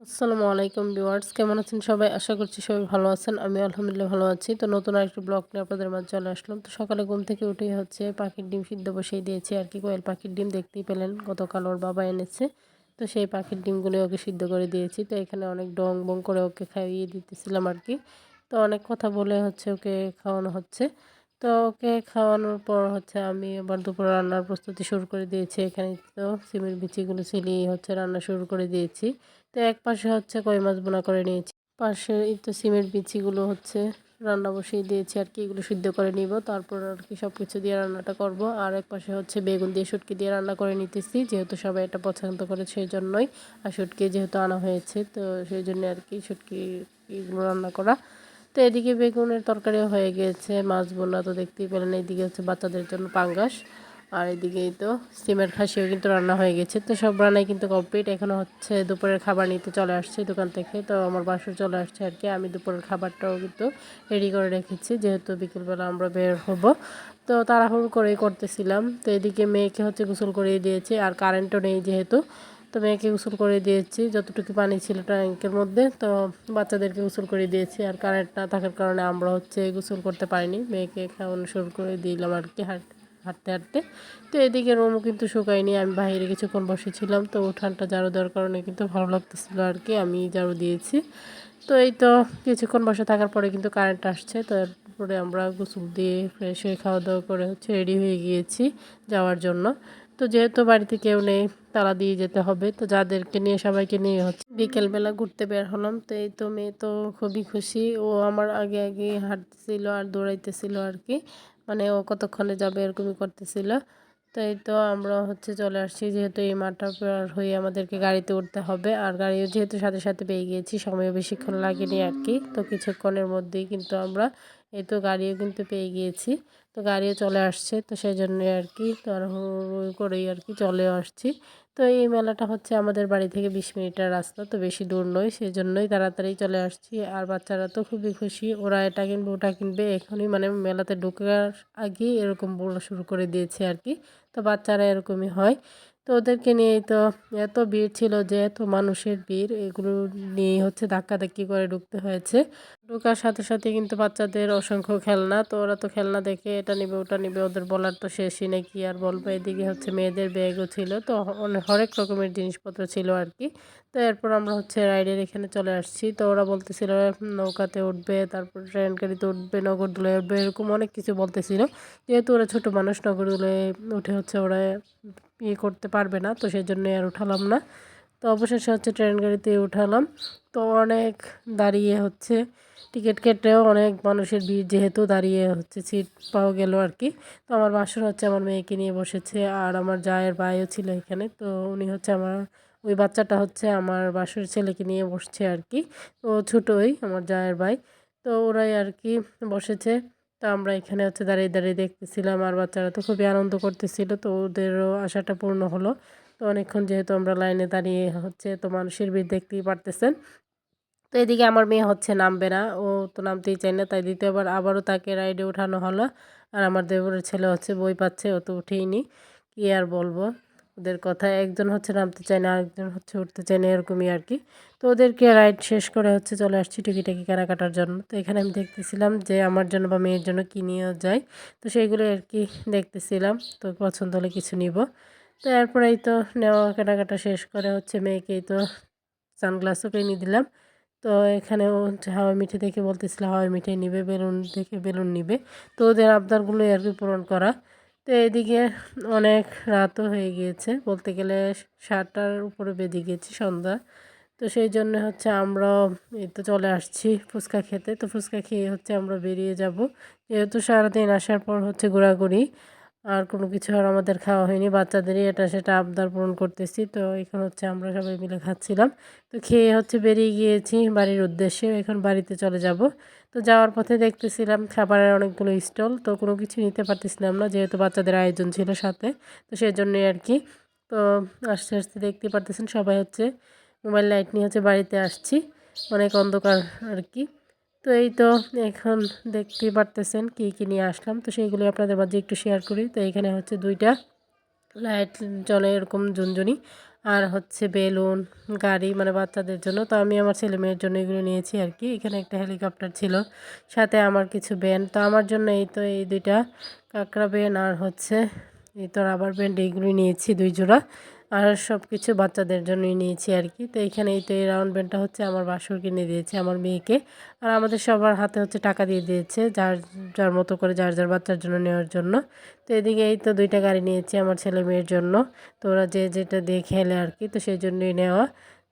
আসসালামু আলাইকুম ভিউয়ার্স, কেমন আছেন সবাই? আশা করছি সবাই ভালো আছেন। আমি আলহামদুলিল্লাহ ভালো আছি। তো নতুন আরেকটি ব্লগ নিয়ে আপনাদের মাঝে চলে আসলাম। তো সকালে ঘুম থেকে উঠেই হচ্ছে পাখির ডিম সিদ্ধ বসিয়ে দিয়েছি আরকি। কোয়েল পাখির ডিম দেখতেই পেলেন গতকাল ওর বাবা এনেছে। তো সেই পাখির ডিমগুলো ওকে সিদ্ধ করে দিয়েছি। তো এখানে অনেক ডং বং করে ওকে খাইয়ে দিতেছিলাম আরকি। তো অনেক কথা বলে হচ্ছে ওকে খাওয়ানো হচ্ছে। তো ওকে খাওয়ানোর পর হচ্ছে আমি আবার দুপুরে রান্নার প্রস্তুতি শুরু করে দিয়েছি। এখানে তো সিমের বিচিগুলো ছিলিয়ে হচ্ছে রান্না শুরু করে দিয়েছি। তো একপাশে হচ্ছে কই মাছ ভুনা করে নিয়েছি। পাশে এই তো সিমের বিচিগুলো হচ্ছে রান্না বসিয়ে দিয়েছি আরকি। এগুলো সিদ্ধ করে নিব। তারপর আরকি সবকিছু দিয়ে রান্নাটা করব। আর একপাশে হচ্ছে বেগুন দিয়ে শুটকি দিয়ে রান্না করে নিতেছি। যেহেতু সবাই এটা পছন্দ করে সেজন্যই। আর শুটকি যেহেতু আনা হয়েছে তো সেইজন্য আরকি শুটকি এগুলো রান্না করা। তো এদিকে বেগুনের তরকারিও হয়ে গিয়েছে। মাছ ভুনা তো দেখতেই পেলেন। এইদিকে হচ্ছে বাচ্চাদের জন্য পাঙ্গাস। আর এদিকেই তো সিমের খাসিও কিন্তু রান্না হয়ে গেছে। তো সব রান্নাই কিন্তু কমপ্লিট। এখনও হচ্ছে দুপুরের খাবার নিতে চলে আসছে দোকান থেকে। তো আমার বাসর চলে আসছে আরকি। আমি দুপুরের খাবারটাও কিন্তু রেডি করে রেখেছি। যেহেতু বিকেলবেলা আমরা বের হব। তো তাড়াহুড়ো করেই করতেছিলাম। তো এদিকে মেয়েকে হচ্ছে গোসল করিয়ে দিয়েছি। আর কারেন্টও নেই যেহেতু। তো মেয়েকে গোসল করে দিয়েছি যতটুকু পানি ছিল ট্যাঙ্কের মধ্যে। তো বাচ্চাদেরকে গোসল করে দিয়েছি। আর কারেন্ট না থাকার কারণে আমরা হচ্ছে গোসল করতে পারিনি। মেয়েকে খাওয়ানো শুরু করে দিলাম আরকি হাঁটতে হাঁটতে। তো এদিকে রুমও কিন্তু শুকায়নি। আমি বাইরে কিছুক্ষণ বসেছিলাম। তো উঠানটা ঝাড়ু দেওয়ার কারণে কিন্তু ভালো লাগতেছিল আরকি। আমি ঝাড়ু দিয়েছি। তো এই তো কিছুক্ষণ বসে থাকার পরে কিন্তু কারেন্ট আসছে। তারপরে আমরা গোসল দিয়ে ফ্রেশ হয়ে খাওয়া দাওয়া করে হচ্ছে রেডি হয়ে গিয়েছি যাওয়ার জন্য। তো যেহেতু বাড়িতে কেউ নেই তালা দিয়ে যেতে হবে। তো যাদেরকে নিয়ে সবাইকে নিয়ে হচ্ছে বিকেলবেলা ঘুরতে বের হলাম। তো এই তো মেয়ে তো খুবই খুশি। ও আমার আগে আগে হাঁটতেছিল আর দৌড়াইতেছিল আরকি। মানে ও কতক্ষণে যাবে এরকমই করতেছিল। তো এই তো আমরা হচ্ছে চলে আসছি। যেহেতু এই মাঠটা পার হয়ে আমাদেরকে গাড়িতে উঠতে হবে। আর গাড়িও যেহেতু সাথে সাথে পেয়ে গিয়েছি, সময়ও বেশিক্ষণ লাগেনি আরকি। তো কিছুক্ষণের মধ্যেই কিন্তু আমরা এই তো গাড়িও কিন্তু পেয়ে গিয়েছি। তো গাড়িও চলে আসছে। তো সেজন্যই আরকি তাড়াহুড়ো করেই আরকি চলেও আসছি। তো এই মেলাটা হচ্ছে আমাদের বাড়ি থেকে ২০ মিনিটের রাস্তা। তো বেশি দূর নয়। সেজন্যই তাড়াতাড়ি চলে আসছি। আর বাচ্চারা তো খুবই খুশি। ওরা এটা কিনবে, ওটা কিনবে। এখনই মানে মেলাতে ঢোকার আগেই এরকম বলা শুরু করে দিয়েছে আরকি। তো বাচ্চারা এরকমই হয়। তো ওদেরকে নিয়েই তো এত ভিড় ছিল যে এত মানুষের ভিড় এগুলো নিয়েই হচ্ছে ধাক্কাধাক্কি করে ঢুকতে হয়েছে। ঢোকার সাথে সাথে কিন্তু বাচ্চাদের অসংখ্য খেলনা। তো ওরা তো খেলনা দেখে এটা নিবে ওটা নিবে ওদের বলার তো শেষই নেই কি আর বলবো। এদিকে হচ্ছে মেয়েদের ব্যাগও ছিল। তো হরেক রকমের জিনিসপত্র ছিল আরকি। তো এরপর আমরা হচ্ছে রাইডের এখানে চলে আসছি। তো ওরা বলতেছিল নৌকাতে উঠবে, তারপর ট্রেন গাড়িতে উঠবে, নগরদোলায় উঠবে এরকম অনেক কিছু বলতেছিল। যেহেতু ওরা ছোট মানুষ নগরদোলায় উঠে হচ্ছে ওরা ইয়ে করতে পারবে না। তো সেজন্যই আর উঠালাম না। তো অবশেষে হচ্ছে ট্রেন গাড়িতে উঠালাম। তো অনেক দাঁড়িয়ে হচ্ছে টিকিট কেটেও অনেক মানুষের ভিড় যেহেতু দাঁড়িয়ে হচ্ছে সিট পাওয়া গেল আরকি। তো আমার বাসর হচ্ছে আমার মেয়েকে নিয়ে বসেছে আর আমার জায়ের ভাইও ছিল এখানে। তো উনি হচ্ছে আমার ওই বাচ্চাটা হচ্ছে আমার বাসুর ছেলেকে নিয়ে বসছে আরকি। ও ছোটই আমার জায়ের ভাই। তো ওরাই আরকি বসেছে। তো আমরা এখানে হচ্ছে দাঁড়িয়ে দাঁড়িয়ে দেখতেছিলাম আর বাচ্চারা তো খুবই আনন্দ করতেছিল। তো ওদেরও আশাটা পূর্ণ হলো। তো অনেকক্ষণ যেহেতু আমরা লাইনে দাঁড়িয়ে হচ্ছে তো মানুষের ভিড় দেখতেই পারতেছেন। তো এদিকে আমার মেয়ে হচ্ছে নামবে না। ও তো নামতেই চায় না। তাই দ্বিতীয়বার আবারও তাকে রাইডে ওঠানো হলো। আর আমার দেবরের ছেলে হচ্ছে বই পাচ্ছে। ও তো উঠেইনি। কি আর বলবো ওদের কথা। একজন হচ্ছে নামতে চায় না, আরেকজন হচ্ছে উঠতে চায় না এরকমই আরকি। তো ওদেরকে রাইড শেষ করে হচ্ছে চলে আসছি টুকিটাকি কেনাকাটার জন্য। তো এখানে আমি দেখতেছিলাম যে আমার জন্য বা মেয়ের জন্য কি নিয়ে যায়। তো সেইগুলোই আরকি দেখতেছিলাম। তো পছন্দ হলে কিছু নিব। তো এরপরেই তো নেওয়া কেনাকাটা শেষ করে হচ্ছে মেয়েকেই তো সানগ্লাসও কিনে দিলাম। তো এখানেও হচ্ছে হাওয়াই মিঠাই দেখে বলতেছিল হাওয়াই মিঠাই নিবে, বেলুন দেখে বেলুন নিবে। তো ওদের আবদারগুলোই আরকি পূরণ করা। তো এদিকে অনেক রাতও হয়ে গিয়েছে। বলতে গেলে ৭টার উপরে বেজে গিয়েছে সন্ধ্যা। তো সেই জন্য হচ্ছে আমরাও এই তো চলে আসছি ফুচকা খেতে। তো ফুচকা খেয়ে হচ্ছে আমরা বেরিয়ে যাব। যেহেতু সারাদিন আসার পর হচ্ছে ঘোরাঘুরি। আর কোনো কিছু আর আমাদের খাওয়া হয়নি। বাচ্চাদেরই এটা সেটা আবদার পূরণ করতেছি। তো এখন হচ্ছে আমরা সবাই মিলে খাচ্ছিলাম। তো খেয়ে হচ্ছে বেরিয়ে গিয়েছি বাড়ির উদ্দেশ্যে। এখন বাড়িতে চলে যাব। তো যাওয়ার পথে দেখতেছিলাম খাবারের অনেকগুলো স্টল। তো কোনো কিছু নিতে পারতেছিলাম না। যেহেতু বাচ্চাদের আয়োজন ছিল সাথে। তো সেজন্যই আরকি। তো আস্তে আস্তে দেখতে পারতেছেন সবাই হচ্ছে মোবাইল লাইট নিয়ে হচ্ছে বাড়িতে আসছি। অনেক অন্ধকার আরকি। তো এই তো এখন দেখতেই পারতেছেন কি নিয়ে আসলাম। তো সেইগুলো আপনাদের মাঝে একটু শেয়ার করি। তো এখানে হচ্ছে ২ টা লাইট জ্বলে এরকম ঝুনঝুনি। আর হচ্ছে বেলুন, গাড়ি মানে বাচ্চাদের জন্য। তো আমি আমার ছেলে মেয়ের জন্য এগুলো নিয়েছি আর কি। এখানে একটা হেলিকপ্টার ছিল, সাথে আমার কিছু ব্যান্ড। তো আমার জন্য এই তো এই 2টা কাঁকড়া ব্যান্ড আর হচ্ছে এই তো রাবার ব্যান্ড, এইগুলি নিয়েছি 2 জোড়া। আর সব কিছু বাচ্চাদের জন্যই নিয়েছি আর কি। তো এইখানে এই তো এই রাউন্ড ব্যান্ডটা হচ্ছে আমার বাসুর কিনে দিয়েছে আমার মেয়েকে। আর আমাদের সবার হাতে হচ্ছে টাকা দিয়ে দিয়েছে, যার যার মতো করে যার যার বাচ্চার জন্য নেওয়ার জন্য। তো এদিকে এই তো 2টা গাড়ি নিয়েছি আমার ছেলে মেয়ের জন্য। তো ওরা যে যেটা দিয়ে খেলে আর কি, তো সেই জন্যই নেওয়া।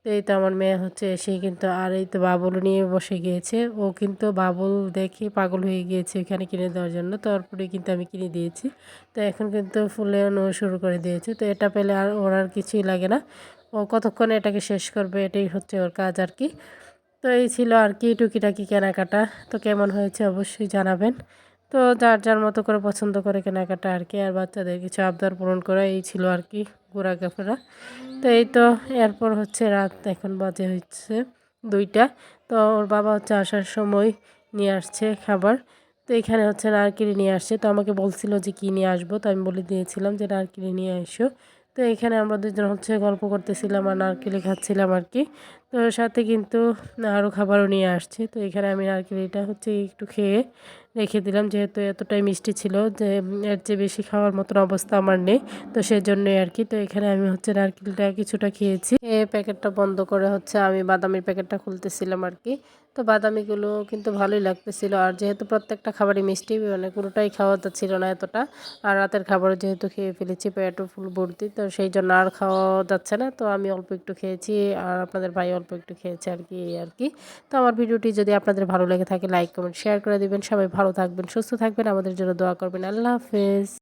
তো এই তো আমার মেয়ে হচ্ছে এসেই কিন্তু, আর এই তো বাবুল নিয়ে বসে গিয়েছে। ও কিন্তু বাবুল দেখে পাগল হয়ে গিয়েছে ওখানে কিনে দেওয়ার জন্য। তারপরে কিন্তু আমি কিনে দিয়েছি। তো এখন কিন্তু ফুলে নেওয়া শুরু করে দিয়েছে। তো এটা পেলে আর ওর আর কিছুই লাগে না, ও কতক্ষণে এটাকে শেষ করবে, এটাই হচ্ছে ওর কাজ আর কি। তো এই ছিল আর কি টুকিটাকি কেনাকাটা। তো কেমন হয়েছে অবশ্যই জানাবেন। তো যার যার মতো করে পছন্দ করে কেনাকাটা আর কি। আর বাচ্চাদের কিছু আবদার পূরণ করা, এই ছিল আর কি ঘোরাফেরা। তো এই তো এরপর হচ্ছে রাত এখন বাজে হচ্ছে 2টা। তো ওর বাবা হচ্ছে আসার সময় নিয়ে আসছে খাবার। তো এখানে হচ্ছে নারকেল নিয়ে আসছে। তো আমাকে বলছিল যে কী নিয়ে আসবো, তো আমি বলে দিয়েছিলাম যে নারকেল নিয়ে এসো। তো এখানে আমরা দুজন হচ্ছে গল্প করতেছিলাম আর নারকেলি খাচ্ছিলাম আর কি। তো সাথে কিন্তু আরও খাবারও নিয়ে আসছে। তো এখানে আমি নারকেলিটা হচ্ছে একটু খেয়ে রেখে দিলাম, যেহেতু এতটাই মিষ্টি ছিল যে এর চেয়ে বেশি খাওয়ার মতন অবস্থা আমার নেই। তো সেজন্যই আর কি। তো এখানে আমি হচ্ছে নারকেলটা কিছুটা খেয়েছি, প্যাকেটটা বন্ধ করে হচ্ছে আমি বাদামের প্যাকেটটা খুলতেছিলাম আর কি। তো বাদামিগুলো কিন্তু ভালোই লাগতেছিল। আর যেহেতু প্রত্যেকটা খাবারই মিষ্টি, মানে পুরোটাই খাওয়া যাচ্ছিল না এতটা। আর রাতের খাবারও যেহেতু খেয়ে ফেলেছি পেটও ফুল ভর্তি, তো সেই জন্য আর খাওয়া যাচ্ছে না। তো আমি অল্প একটু খেয়েছি আর আপনাদের ভাই অল্প একটু খেয়েছে আর কি, এই আর কি। তো আমার ভিডিওটি যদি আপনাদের ভালো লেগে থাকে লাইক কমেন্ট শেয়ার করে দিবেন। সবাই ভালো থাকবেন, সুস্থ থাকবেন, আমাদের জন্য দোয়া করবেন। আল্লাহ হাফেজ।